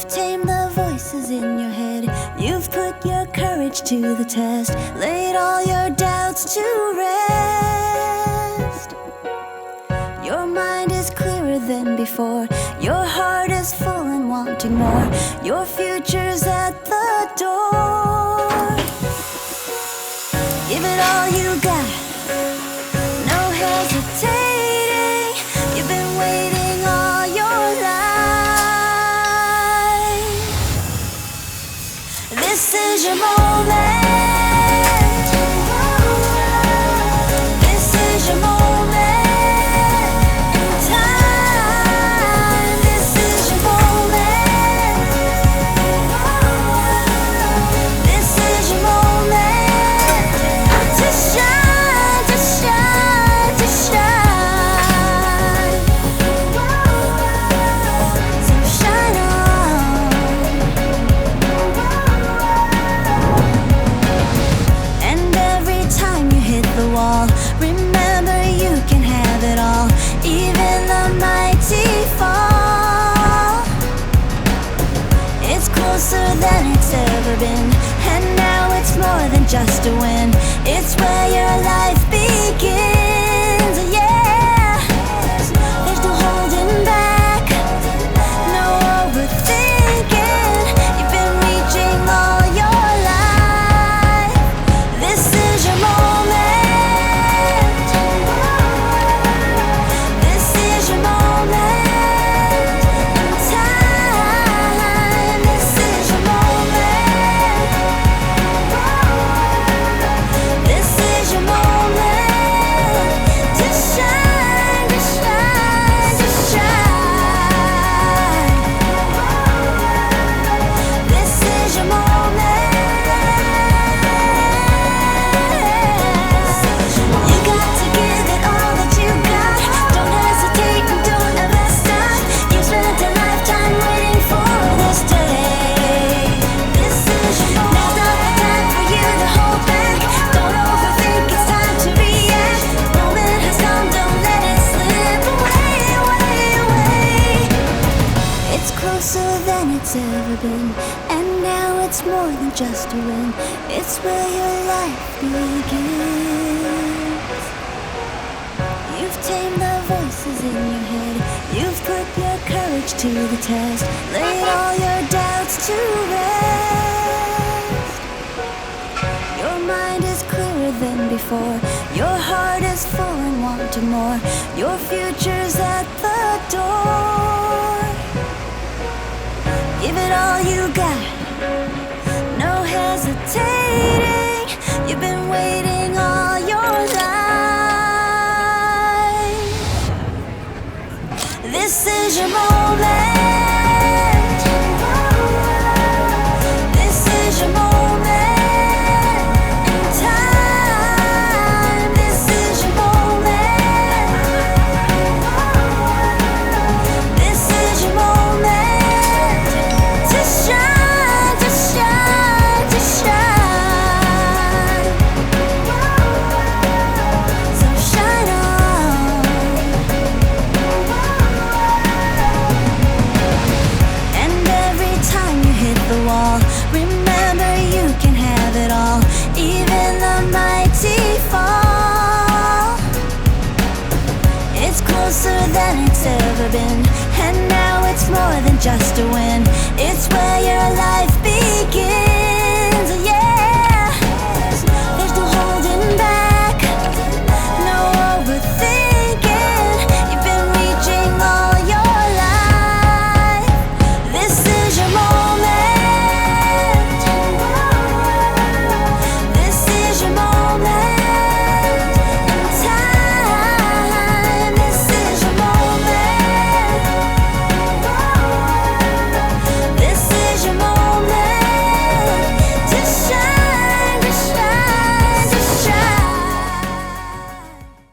You've tamed the voices in your head. You've put your courage to the test. Laid all your doubts to rest. Your mind is clearer than before. Your heart is full and wanting more. Your future's at the door. Give it all you got. No hesitating. You've been waiting all your life. This is your moment. This is your moment. Remember, you can have it all, even the mighty fall. It's closer than it's ever been, and now it's more than just a win. It's where your life begins, yeah. There's no holding back, no overthinking. You've been reaching all your life. This is your moment. Ever been, and now it's more than just a win. It's where your life begins. You've tamed the voices in your head. You've put your courage to the test. Laid all your doubts to rest. Your mind is clearer than before. Your heart is full and wanting more. Your future's at the door. Give it all you got, no hesitating. You've been waiting all your life. This is your moment. This is your moment in time. This is your moment. This is your moment. Remember, you can have it all, even the mighty fall. It's closer than it's ever been, and now it's more than just a win. It's where your life begins.